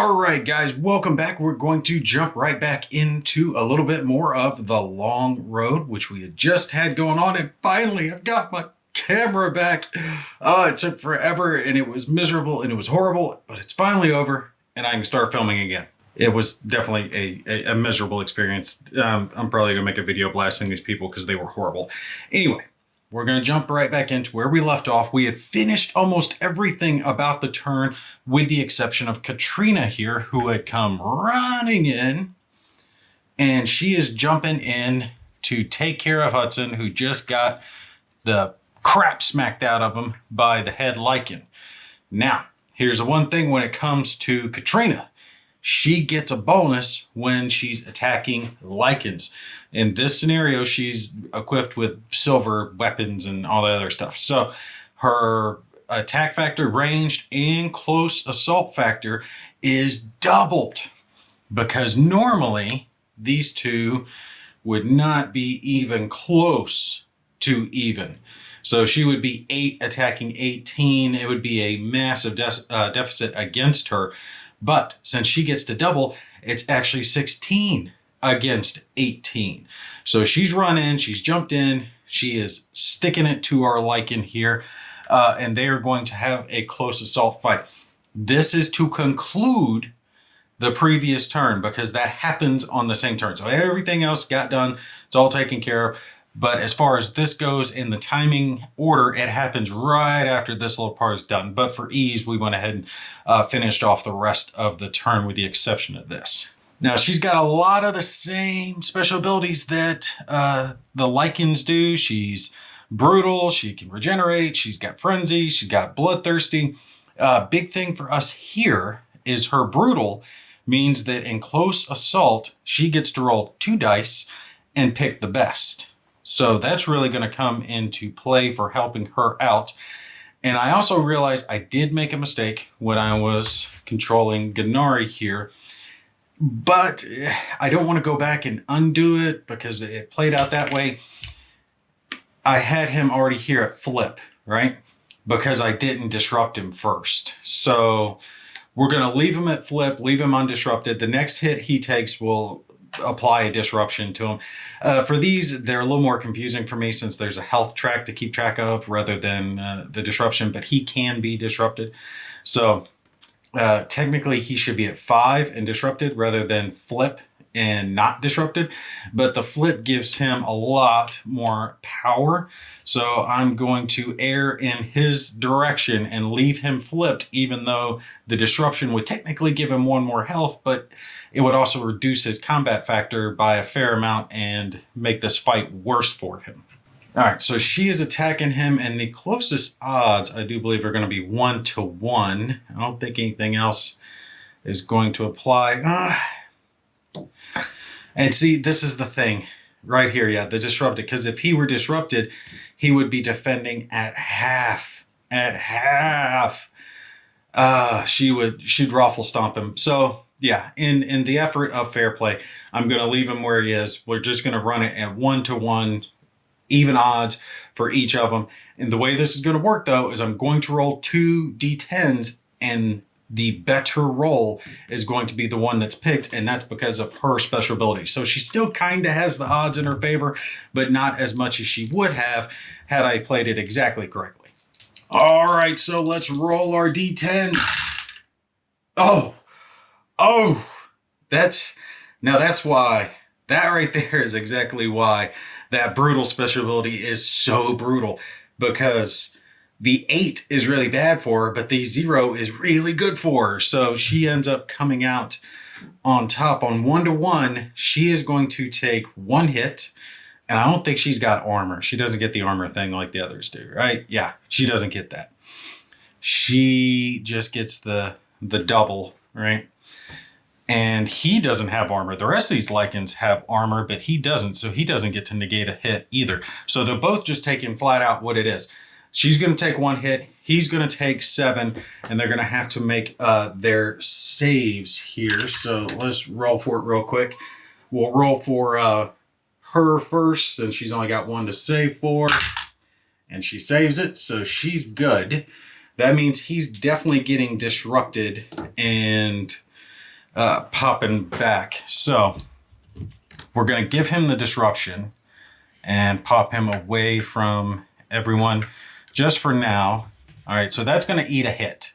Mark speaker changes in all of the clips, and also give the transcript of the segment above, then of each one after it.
Speaker 1: All right, guys, welcome back. We're going to jump right back into a little bit more of the long road, which we had just had going on. And finally, I've got my camera back. It took forever and it was miserable and it was horrible, but it's finally over and I can start filming again. It was definitely a miserable experience. I'm probably going to make a video blasting these people because they were horrible. Anyway. We're going to jump right back into where we left off. We had finished almost everything about the turn with the exception of Katrina here, who had come running in. And she is jumping in to take care of Hudson, who just got the crap smacked out of him by the head lichen. Now, here's the one thing when it comes to Katrina. She gets a bonus when she's attacking lichens. In this scenario, she's equipped with silver weapons and all the other stuff. So her attack factor, ranged, and close assault factor is doubled. Because normally, these two would not be even close to even. So she would be 8 attacking 18. It would be a massive deficit against her. But since she gets to double, it's actually 16 against 18. So she's run in, she's jumped in, she is sticking it to our lichen here, and they are going to have a close assault fight. This is to conclude the previous turn because that happens on the same turn. So everything else got done, it's all taken care of. But as far as this goes in the timing order, it happens right after this little part is done. But for ease, we went ahead and finished off the rest of the turn with the exception of this. Now, she's got a lot of the same special abilities that the lichens do. She's brutal, she can regenerate, she's got frenzy, she's got bloodthirsty. Big thing for us here is her brutal means that in close assault, she gets to roll 2 dice and pick the best. So that's really going to come into play for helping her out. And I also realized I did make a mistake when I was controlling Gennari here. But I don't want to go back and undo it because it played out that way. I had him already here at flip, right? Because I didn't disrupt him first. So we're going to leave him at flip, leave him undisrupted. The next hit he takes will apply a disruption to him. For these, they're a little more confusing for me since there's a health track to keep track of rather than the disruption, but he can be disrupted. So technically he should be at 5 and disrupted rather than flip and not disrupted, but the flip gives him a lot more power. So I'm going to err in his direction and leave him flipped, even though the disruption would technically give him 1 more health, but it would also reduce his combat factor by a fair amount and make this fight worse for him. All right, so she is attacking him, and the closest odds, I do believe, are going to be 1-to-1. I don't think anything else is going to apply. And see, this is the thing right here. Yeah, the disrupted. Because if he were disrupted, he would be defending at half. At half. She'd raffle stomp him. So, yeah, in the effort of fair play, I'm going to leave him where he is. We're just going to run it at 1-to-1, even odds for each of them. And the way this is going to work, though, is I'm going to roll 2 d10s, and the better roll is going to be the one that's picked, and that's because of her special ability. So she still kind of has the odds in her favor, but not as much as she would have had I played it exactly correctly. All right, so let's roll our d10s. Oh, that's why. That right there is exactly why that brutal special ability is so brutal, because the 8 is really bad for her, but the 0 is really good for her. So she ends up coming out on top on 1-to-1. She is going to take 1 hit. And I don't think she's got armor. She doesn't get the armor thing like the others do, right? Yeah, she doesn't get that. She just gets the double, right? And he doesn't have armor. The rest of these lichens have armor, but he doesn't. So he doesn't get to negate a hit either. So they're both just taking flat out what it is. She's going to take 1 hit. He's going to take 7. And they're going to have to make their saves here. So let's roll for it real quick. We'll roll for her first, since she's only got 1 to save for. And she saves it, so she's good. That means he's definitely getting disrupted. And popping back. So we're going to give him the disruption and pop him away from everyone just for now. All right, so that's going to eat a hit.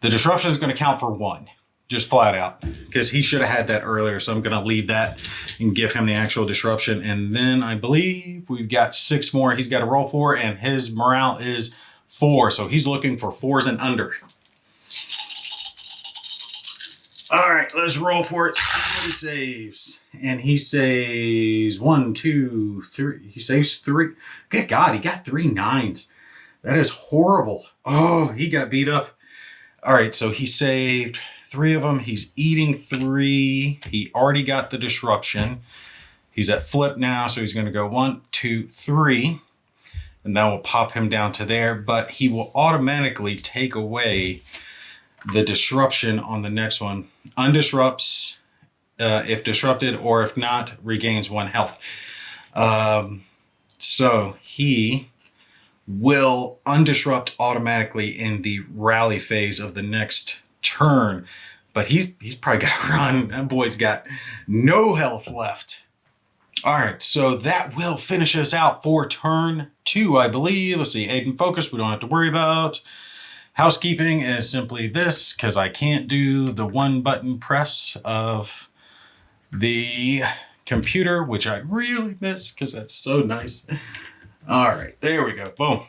Speaker 1: The disruption is going to count for 1, just flat out, because he should have had that earlier. So I'm going to leave that and give him the actual disruption. And then I believe we've got 6 more he's got to roll for, and his morale is 4. So he's looking for 4s and under. All right, let's roll for it. He saves. And he saves 1, 2, 3. He saves 3. Good God, he got 3 9s. That is horrible. Oh, he got beat up. All right, so he saved 3 of them. He's eating 3. He already got the disruption. He's at flip now, so he's going to go 1, 2, 3. And that will pop him down to there. But he will automatically take away the disruption on the next one. Undisrupts if disrupted, or if not, regains 1 health. So he will undisrupt automatically in the rally phase of the next turn. But he's probably got to run. That boy's got no health left. All right, so that will finish us out for turn 2, I believe. Let's see, aid and focus, we don't have to worry about. Housekeeping is simply this, because I can't do the 1-button press of the computer, which I really miss because that's so nice. All right, there we go. Boom.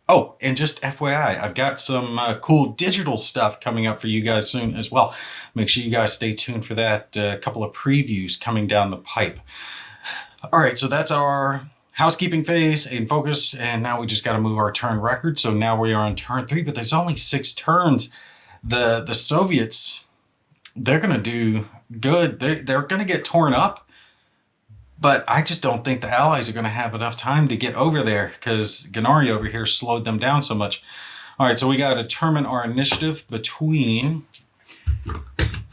Speaker 1: Oh, and just FYI, I've got some cool digital stuff coming up for you guys soon as well. Make sure you guys stay tuned for that. A couple of previews coming down the pipe. All right, so that's our housekeeping phase and focus, and now we just got to move our turn record. So now we are on turn 3, but there's only 6 turns. The Soviets, they're going to do good. They're going to get torn up. But I just don't think the Allies are going to have enough time to get over there because Gennari over here slowed them down so much. All right, so we got to determine our initiative between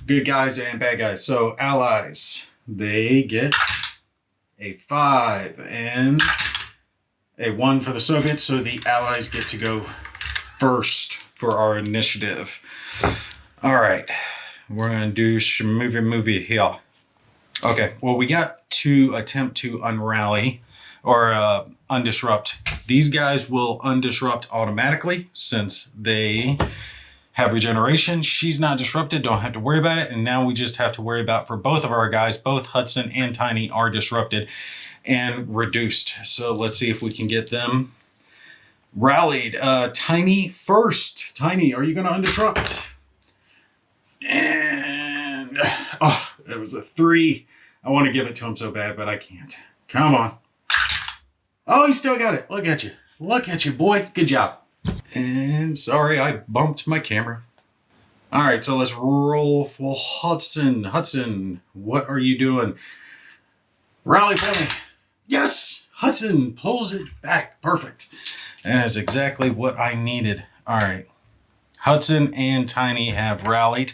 Speaker 1: good guys and bad guys. So Allies, they get a 5 and a 1 for the Soviets. So the Allies get to go first for our initiative. All right, we're going to do some movie here. Okay, well, we got to attempt to unrally or undisrupt. These guys will undisrupt automatically since they have regeneration. She's not disrupted, don't have to worry about it. And now we just have to worry about for both of our guys, both Hudson and Tiny are disrupted and reduced. So let's see if we can get them rallied. Tiny first. Tiny, are you going to undisrupt? And, oh, that was a 3. I want to give it to him so bad, but I can't. Come on. Oh, he still got it. Look at you. Look at you, boy. Good job. And sorry, I bumped my camera. All right, so let's roll for Hudson. Hudson, what are you doing? Rally for me. Yes! Hudson pulls it back. Perfect. And that's exactly what I needed. All right. Hudson and Tiny have rallied.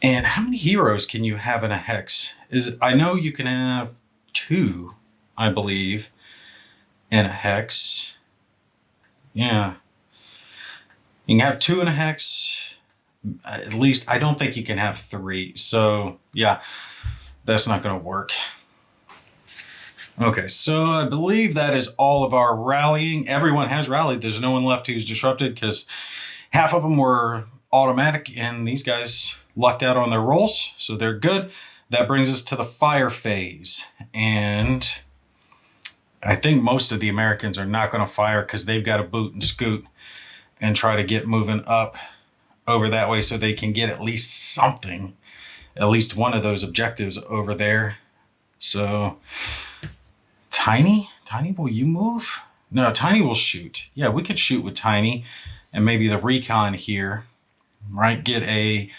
Speaker 1: And how many heroes can you have in a hex? I know you can have 2, I believe, in a hex. Yeah. You can have 2 in a hex. At least, I don't think you can have 3. So, yeah, that's not going to work. Okay, so I believe that is all of our rallying. Everyone has rallied. There's no one left who's disrupted because half of them were automatic, and these guys lucked out on their rolls, so they're good. That brings us to the fire phase, and I think most of the Americans are not going to fire because they've got to boot and scoot and try to get moving up over that way so they can get at least something, at least one of those objectives over there. So Tiny, will you move? No, Tiny will shoot. Yeah, we could shoot with Tiny and maybe the recon here, right? Get a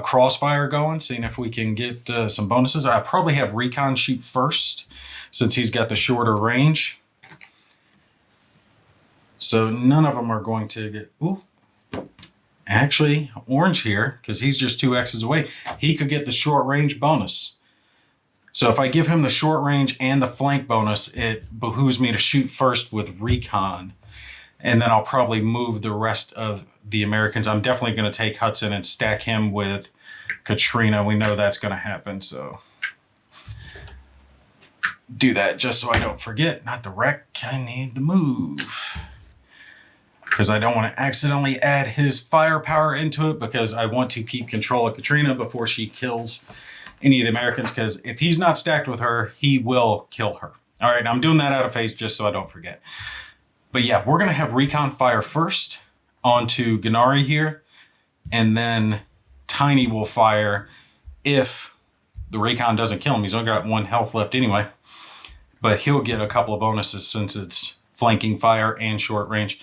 Speaker 1: crossfire going, seeing if we can get some bonuses. I probably have recon shoot first since he's got the shorter range. So none of them are going to get... Ooh. Actually, orange here, because he's just 2 X's away, he could get the short range bonus. So if I give him the short range and the flank bonus, it behooves me to shoot first with recon. And then I'll probably move the rest of the Americans. I'm definitely going to take Hudson and stack him with Katrina. We know that's going to happen, so do that just so I don't forget. Not the wreck, I need the move. Because I don't want to accidentally add his firepower into it, because I want to keep control of Katrina before she kills any of the Americans, because if he's not stacked with her, he will kill her. All right, I'm doing that out of phase just so I don't forget. But yeah, we're going to have recon fire first onto Gennari here, and then Tiny will fire if the recon doesn't kill him. He's only got 1 health left anyway, but he'll get a couple of bonuses since it's flanking fire and short range.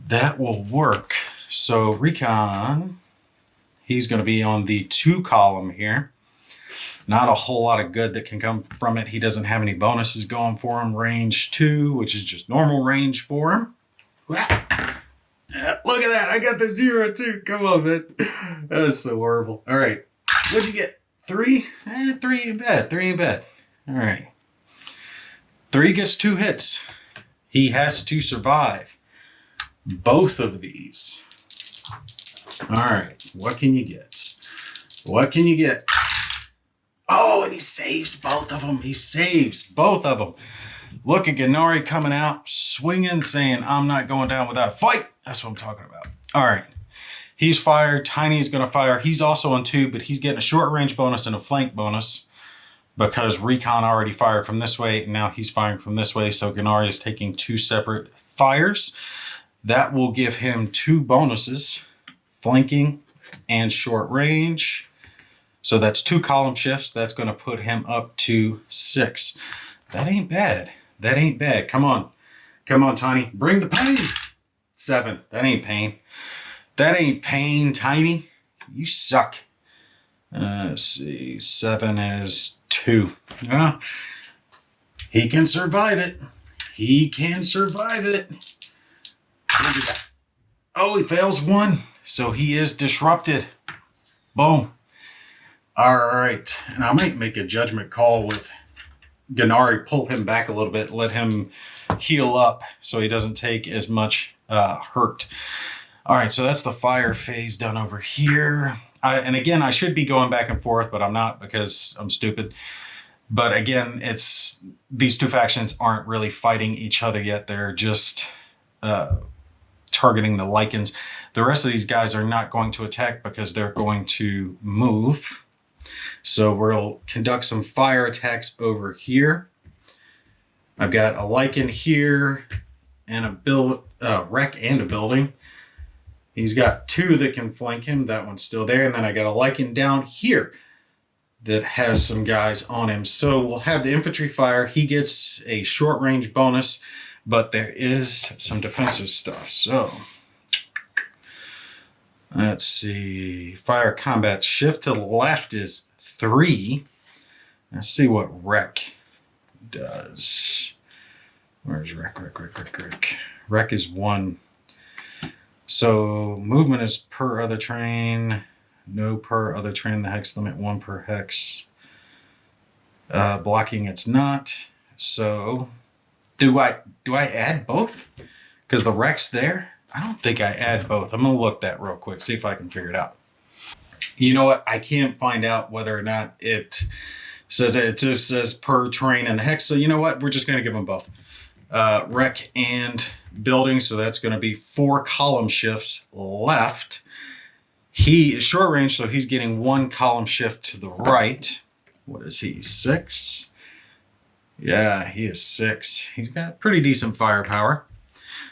Speaker 1: That will work. So recon, he's going to be on the 2 column here. Not a whole lot of good that can come from it. He doesn't have any bonuses going for him. Range 2, which is just normal range for him. Look at that. I got the 0 too. Come on, man. That's so horrible. All right. What'd you get? 3? 3 ain't bad. 3 ain't bad. All right. 3 gets 2 hits. He has to survive both of these. All right. What can you get? What can you get? Oh, and he saves both of them. He saves both of them. Look at Gennari coming out, swinging, saying, I'm not going down without a fight. That's what I'm talking about. All right. He's fired. Tiny's going to fire. He's also on 2, but he's getting a short range bonus and a flank bonus because Recon already fired from this way, and now he's firing from this way. So Gennari is taking 2 separate fires. That will give him 2 bonuses, flanking and short range. So that's 2 column shifts. That's going to put him up to 6. That ain't bad. That ain't bad. Come on. Come on, Tiny. Bring the pain. 7. That ain't pain. That ain't pain, Tiny. You suck. Let's see. 7 is 2. He can survive it. He can survive it. Look at that. Oh, he fails 1. So he is disrupted. Boom. All right. And I might make a judgment call with Gennari, pull him back a little bit, let him heal up so he doesn't take as much hurt. All right, so that's the fire phase done over here. And again, I should be going back and forth, but I'm not because I'm stupid. But again, it's these 2 factions aren't really fighting each other yet. They're just targeting the Lycans. The rest of these guys are not going to attack because they're going to move. So we'll conduct some fire attacks over here. I've got a Lycan here and a wreck and a building. He's got 2 that can flank him. That one's still there. And then I got a Lycan down here that has some guys on him. So we'll have the infantry fire. He gets a short range bonus, but there is some defensive stuff. So let's see. Fire combat shift to the left is 3. Let's see what wreck does. Where's wreck? Wreck is 1. So movement is per other train. No per other train. The hex limit 1 per hex. Blocking it's not. So do I add both? Because the wreck's there. I don't think I add both. I'm gonna look that real quick, see if I can figure it out. You know what? I can't find out whether or not it says it just says per train and the hex. So you know what? We're just gonna give them both. Wreck and building. So that's going to be 4 column shifts left. He is short range, so he's getting 1 column shift to the right. What is he? 6? Yeah, he is 6. He's got pretty decent firepower.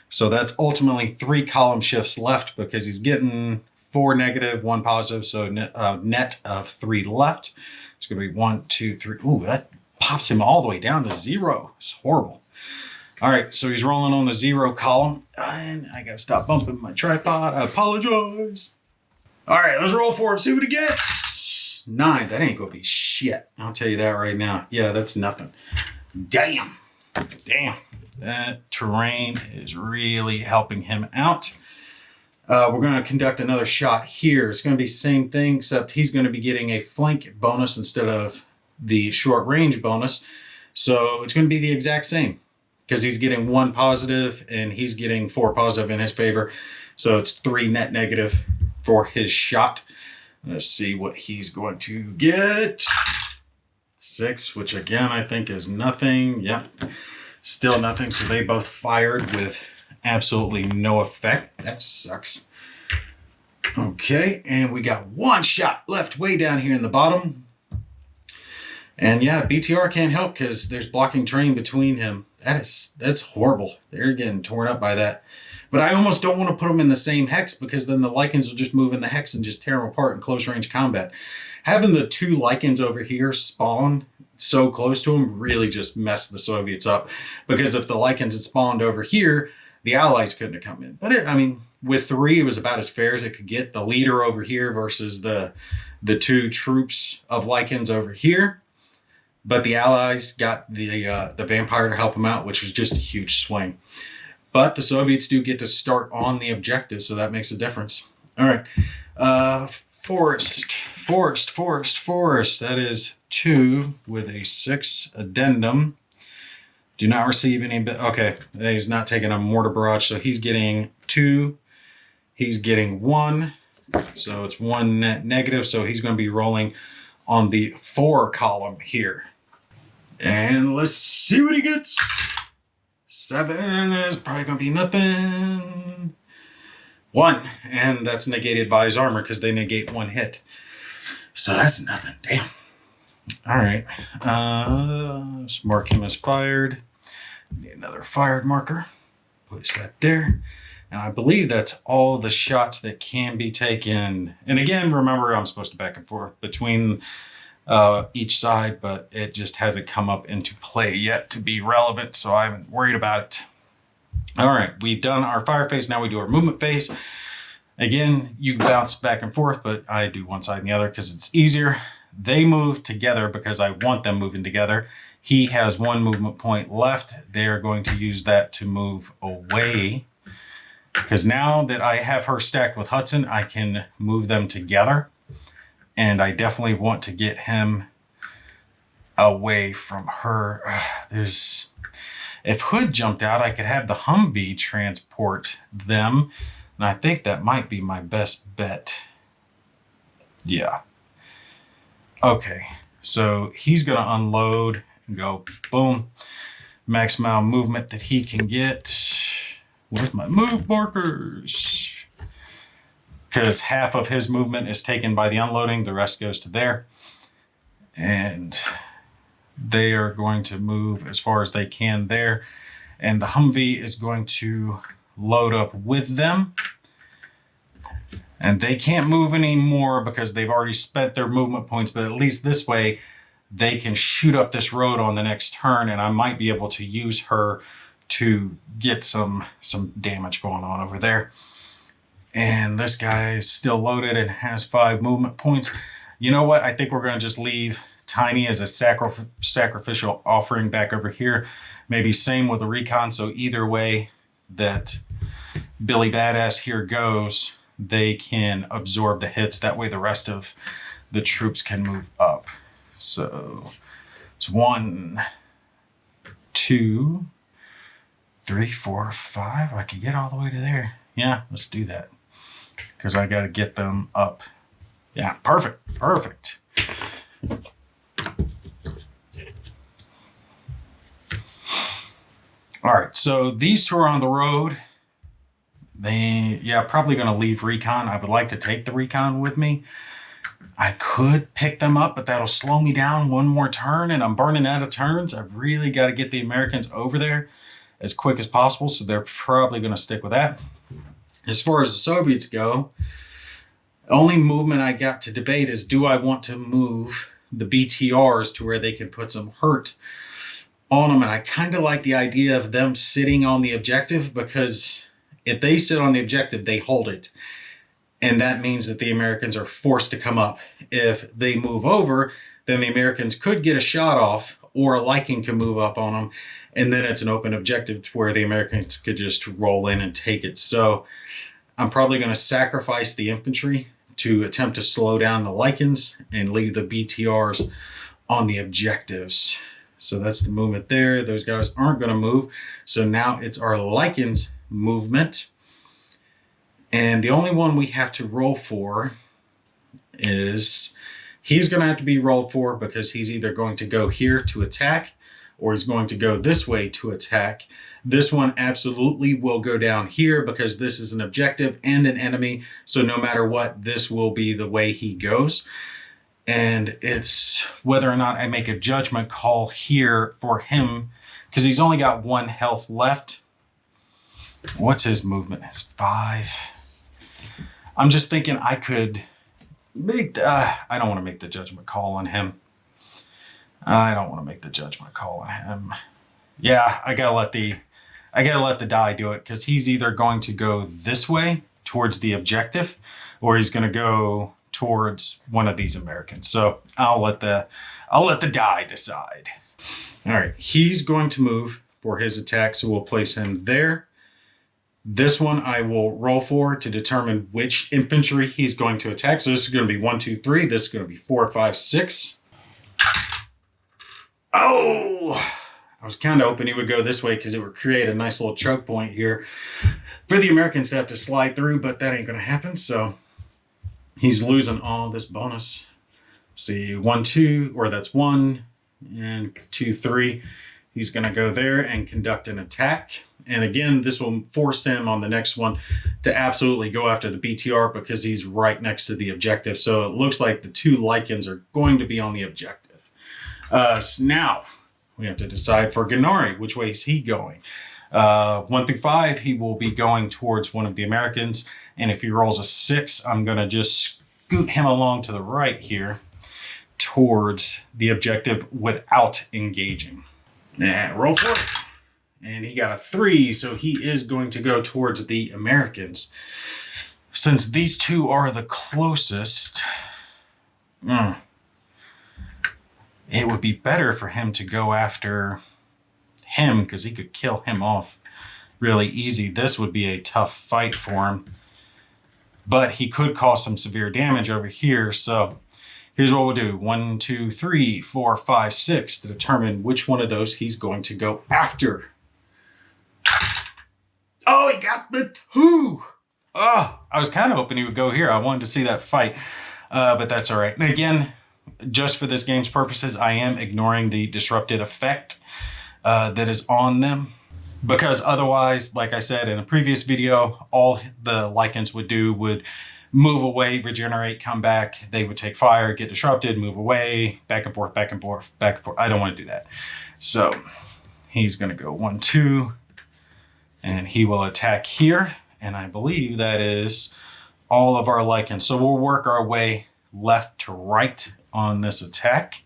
Speaker 1: So that's ultimately 3 column shifts left because he's getting 4 negative, 1 positive. So net of 3 left. It's going to be 1, 2, 3. Ooh, that pops him all the way down to 0. It's horrible. All right, so he's rolling on the 0 column. And I got to stop bumping my tripod. I apologize. All right, let's roll for him. See what he gets. 9. That ain't going to be shit. I'll tell you that right now. Yeah, that's nothing. Damn. That terrain is really helping him out. We're going to conduct another shot here. It's going to be the same thing, except he's going to be getting a flank bonus instead of the short range bonus. So it's going to be the exact same because he's getting 1 positive and he's getting 4 positive in his favor. So it's 3 net negative for his shot. Let's see what he's going to get. 6, which again I think is nothing. Yep, still nothing. So they both fired with absolutely no effect. That sucks. Okay, and we got 1 shot left way down here in the bottom. And yeah, BTR can't help because there's blocking terrain between him. That's horrible. They're getting torn up by that. But I almost don't want to put them in the same hex because then the Lycans will just move in the hex and just tear them apart in close range combat. Having the 2 Lycans over here spawn so close to them really just messed the Soviets up. Because if the Lycans had spawned over here, the Allies couldn't have come in. But I mean, with 3, it was about as fair as it could get. The leader over here versus the 2 troops of Lycans over here. But the Allies got the vampire to help them out, which was just a huge swing. But the Soviets do get to start on the objective, so that makes a difference. All right. Forest. That is 2 with a 6 addendum. Do not receive any... Okay, he's not taking a mortar barrage, so he's getting 2. He's getting 1. So it's 1 net negative, so he's going to be rolling on the 4 column here. And let's see what he gets. 7 is probably going to be nothing. 1, and that's negated by his armor because they negate 1 hit. So that's nothing. Damn. All right. Let's mark him as fired. Need another fired marker. Place that there. And I believe that's all the shots that can be taken. And again, remember, I'm supposed to back and forth between each side, but it just hasn't come up into play yet to be relevant, so I haven't worried about it. All right, we've done our fire phase. Now we do our movement phase. Again, you bounce back and forth, but I do one side and the other because it's easier. They move together because I want them moving together. He has 1 movement point left. They are going to use that to move away because now that I have her stacked with Hudson, I can move them together. And I definitely want to get him away from her. If Hood jumped out, I could have the Humvee transport them. And I think that might be my best bet. Yeah. Okay. So he's going to unload and go boom. Max amount of movement that he can get. Where's my move markers? Because half of his movement is taken by the unloading. The rest goes to there. And they are going to move as far as they can there. And the Humvee is going to load up with them. And they can't move anymore because they've already spent their movement points. But at least this way, they can shoot up this road on the next turn. And I might be able to use her to get some damage going on over there. And this guy is still loaded and has 5 movement points. You know what? I think we're going to just leave Tiny as a sacrificial offering back over here. Maybe same with the recon. So either way that Billy Badass here goes, they can absorb the hits. That way the rest of the troops can move up. So it's 1, 2, 3, 4, 5. I could get all the way to there. Yeah, let's do that. Because I got to get them up. Yeah, perfect. Perfect. All right, so these 2 are on the road. Probably going to leave recon. I would like to take the recon with me. I could pick them up, but that'll slow me down 1 more turn, and I'm burning out of turns. I've really got to get the Americans over there as quick as possible, so they're probably going to stick with that. As far as the Soviets go, the only movement I got to debate is, do I want to move the BTRs to where they can put some hurt on them? And I kind of like the idea of them sitting on the objective, because if they sit on the objective, they hold it. And that means that the Americans are forced to come up. If they move over, then the Americans could get a shot off, or a Lycan can move up on them. And then it's an open objective to where the Americans could just roll in and take it. So I'm probably going to sacrifice the infantry to attempt to slow down the Lycans and leave the BTRs on the objectives. So that's the movement there. Those guys aren't going to move. So now it's our Lycans movement. And the only one we have to roll for is, he's going to have to be rolled for because he's either going to go here to attack or he's going to go this way to attack. This one absolutely will go down here because this is an objective and an enemy. So no matter what, this will be the way he goes. And it's whether or not I make a judgment call here for him because he's only got 1 health left. What's his movement? It's 5. I'm just thinking I could make I don't want to make the judgment call on him. I don't want to make the judgment call on him. Yeah, I gotta let the die do it because he's either going to go this way towards the objective or he's going to go towards one of these Americans. So I'll let the die decide. All right, he's going to move for his attack, so we'll place him there. This one I will roll for to determine which infantry he's going to attack. So this is going to be 1, 2, 3. This is going to be 4, 5, 6. Oh, I was kind of hoping he would go this way because it would create a nice little choke point here for the Americans to have to slide through, but that ain't going to happen. So he's losing all this bonus. See, 1, 2, or that's 1 and 2, 3. He's going to go there and conduct an attack. And again, this will force him on the next one to absolutely go after the BTR because he's right next to the objective. So it looks like the 2 Lycans are going to be on the objective. So now we have to decide for Ganari, which way is he going? 1 through 5, he will be going towards one of the Americans. And if he rolls a 6, I'm going to just scoot him along to the right here towards the objective without engaging. And roll for it. And he got a 3, so he is going to go towards the Americans. Since these 2 are the closest, it would be better for him to go after him because he could kill him off really easy. This would be a tough fight for him. But he could cause some severe damage over here. So here's what we'll do. 1, 2, 3, 4, 5, 6 to determine which one of those he's going to go after. Oh, he got the 2. Oh, I was kind of hoping he would go here. I wanted to see that fight, but that's all right. And again, just for this game's purposes, I am ignoring the disrupted effect that is on them. Because otherwise, like I said in a previous video, all the Lycans would do would move away, regenerate, come back. They would take fire, get disrupted, move away, back and forth, back and forth, back and forth. I don't want to do that. So he's going to go 1, 2, and he will attack here. And I believe that is all of our Lycans. So we'll work our way left to right on this attack.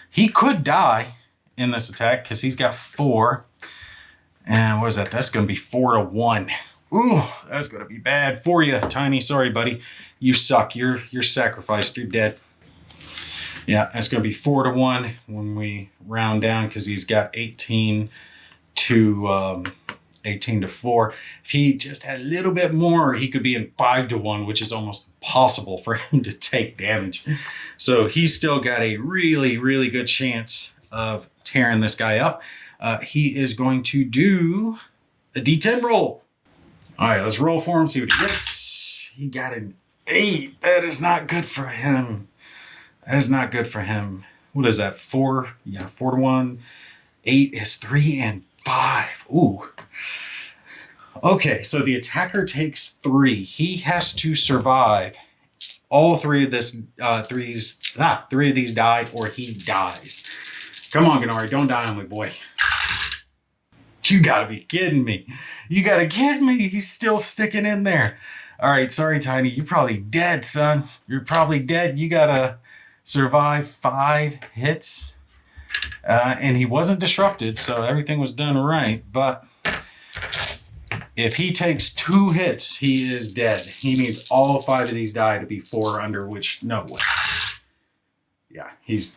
Speaker 1: He could die in this attack because he's got 4. And what is that? That's going to be 4 to 1. Ooh, that's going to be bad for you, Tiny. Sorry, buddy. You suck. You're sacrificed. You're dead. Yeah, that's going to be 4 to 1 when we round down because he's got 18 to 4. If he just had a little bit more, he could be in 5 to 1, which is almost impossible for him to take damage. So he's still got a really, really good chance of tearing this guy up. He is going to do a D10 roll. All right, let's roll for him, see what he gets. He got an 8. That is not good for him. That is not good for him. What is that, 4? Yeah, 4 to 1. 8 is 3 and 5. Ooh. Okay, so the attacker takes 3. He has to survive all 3 of these die or he dies. Come on, Ganari, don't die on me, boy. You gotta be kidding me. You gotta kid me. He's still sticking in there. All right, sorry, Tiny. You're probably dead, son. You're probably dead. You gotta survive 5 hits. And he wasn't disrupted, so everything was done right. But if he takes 2 hits, he is dead. He needs all 5 of these die to be 4 under, which, no way. Yeah, he's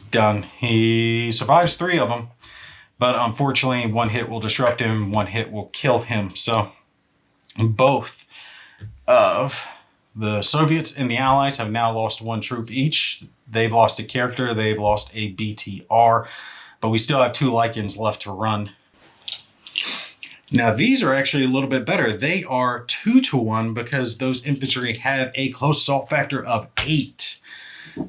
Speaker 1: done. He survives 3 of them. But unfortunately, 1 hit will disrupt him, 1 hit will kill him. So both of the Soviets and the Allies have now lost 1 troop each. They've lost a character, they've lost a BTR, but we still have 2 Lycans left to run. Now these are actually a little bit better. They are 2-to-1 because those infantry have a close assault factor of 8.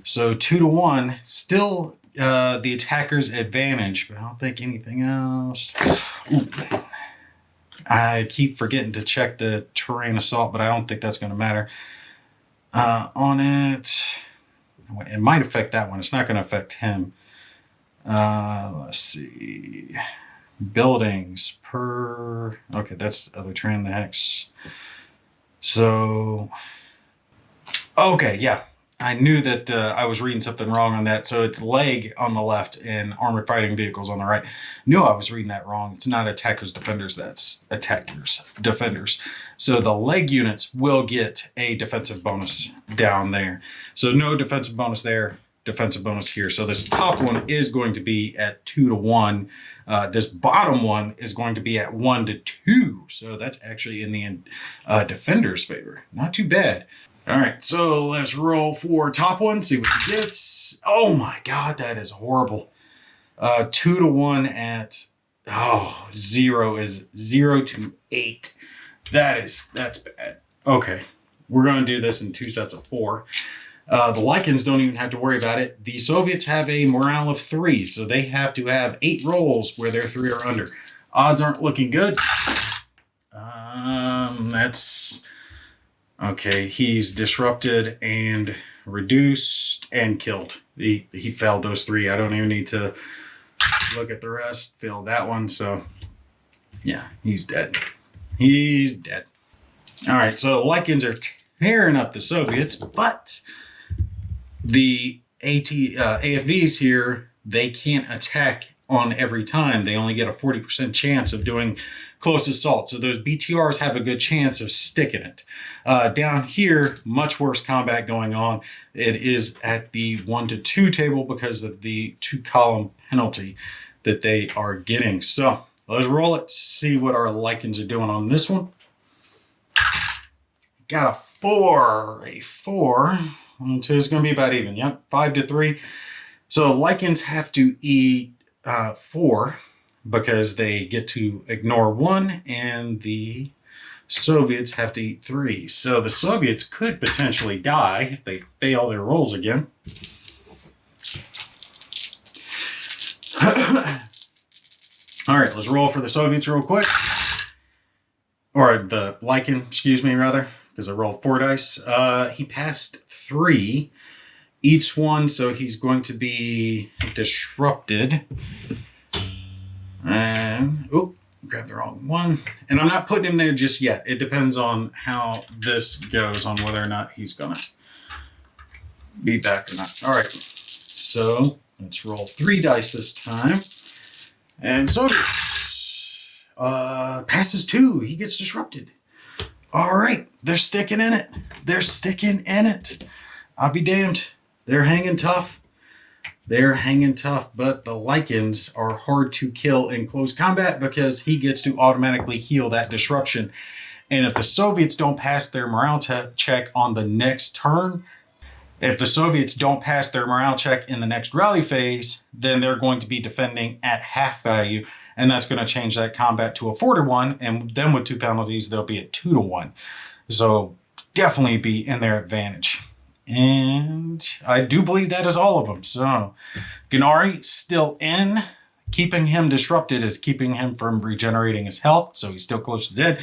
Speaker 1: So 2-to-1, still the attacker's advantage, but I don't think anything else. Ooh. I keep forgetting to check the terrain assault, but I don't think that's going to matter. On it, it might affect that one. It's not going to affect him. Let's see. Buildings per... Okay, that's other terrain, the hex. So... Okay, yeah. I knew that I was reading something wrong on that. So it's leg on the left and armored fighting vehicles on the right. Knew I was reading that wrong. It's not attackers, defenders. That's attackers, defenders. So the leg units will get a defensive bonus down there. So no defensive bonus there, defensive bonus here. So this top one is going to be at 2-to-1. This bottom one is going to be at 1-to-2. So that's actually in the defender's favor. Not too bad. All right, so let's roll for top one, see what he gets. Oh my God, that is horrible. 2-to-1 at, 0 is 0-to-8. That's bad. Okay, we're gonna do this in 2 sets of 4. The Lycans don't even have to worry about it. The Soviets have a morale of 3, so they have to have 8 rolls where their 3 are under. Odds aren't looking good. That's... Okay, he's disrupted and reduced and killed. He failed those 3. I don't even need to look at the rest. Failed that one, so yeah, he's dead. He's dead. All right, so Lycans are tearing up the Soviets, but the AFVs here, they can't attack on every time. They only get a 40% chance of doing close assault. So those BTRs have a good chance of sticking it. Down here, much worse combat going on. It is at the 1-to-2 table because of the 2-column penalty that they are getting. So let's roll it, see what our Lycans are doing on this one. Got a 4. A 4. 1-2 is going to be about even. Yep, 5-to-3. So Lycans have to eat 4 because they get to ignore 1, and the Soviets have to eat 3. So the Soviets could potentially die if they fail their rolls again. All right, let's roll for the Soviets real quick. Or the Lycan, excuse me, rather, because I rolled 4 dice. He passed 3 each one, so he's going to be disrupted. And, oh, grabbed the wrong one. And I'm not putting him there just yet. It depends on how this goes, on whether or not he's going to be back or not. All right, so let's roll 3 dice this time. And so passes 2. He gets disrupted. All right, they're sticking in it. They're sticking in it. I'll be damned. They're hanging tough. They're hanging tough, but the Lycans are hard to kill in close combat because he gets to automatically heal that disruption. And if the Soviets don't pass their morale check on the next turn, if the Soviets don't pass their morale check in the next rally phase, then they're going to be defending at half value, and that's going to change that combat to a 4-to-1, and then with 2 penalties, they'll be at 2-to-1. So definitely be in their advantage. And I do believe that is all of them. So Gennari still in. Keeping him disrupted is keeping him from regenerating his health, so he's still close to dead.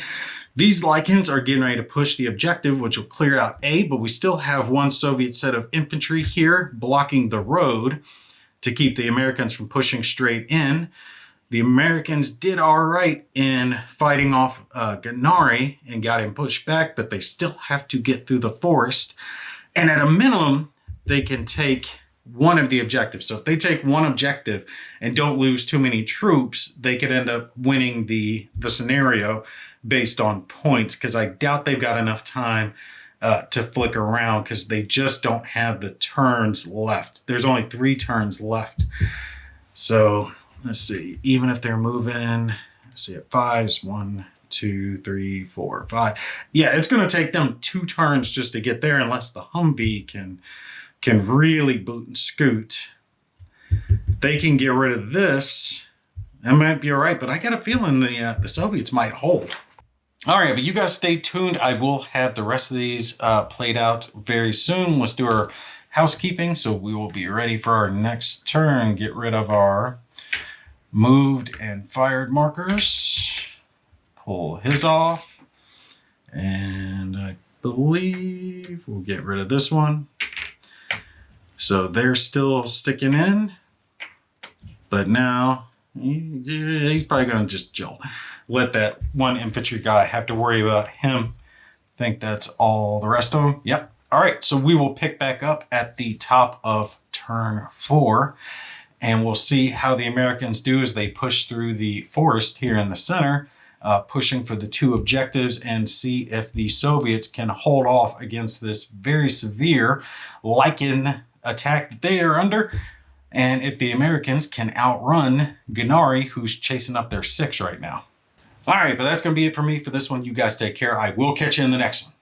Speaker 1: These Lycans are getting ready to push the objective, which will clear out A, but we still have 1 Soviet set of infantry here blocking the road to keep the Americans from pushing straight in. The Americans did all right in fighting off Gennari and got him pushed back, but they still have to get through the forest. And at a minimum, they can take 1 of the objectives. So if they take 1 objective and don't lose too many troops, they could end up winning the scenario based on points, because I doubt they've got enough time to flick around because they just don't have the turns left. There's only 3 turns left. So let's see, even if they're moving, let's see, at 5s, 1, 2, 3, 4, 5. Yeah, it's going to take them 2 turns just to get there, unless the Humvee can really boot and scoot. They can get rid of this. That might be all right, but I got a feeling the Soviets might hold. All right, but you guys stay tuned. I will have the rest of these played out very soon. Let's do our housekeeping, so we will be ready for our next turn. Get rid of our moved and fired markers. Pull his off. And I believe we'll get rid of this one. So they're still sticking in, but now he's probably going to just chill. Let that one infantry guy have to worry about him. I think that's all the rest of them. Yep. All right, so we will pick back up at the top of turn 4, and we'll see how the Americans do as they push through the forest here in the center, pushing for the 2 objectives, and see if the Soviets can hold off against this very severe Lycan attack that they are under, and if the Americans can outrun Gennari, who's chasing up their 6 right now. All right, but that's going to be it for me for this one. You guys take care. I will catch you in the next one.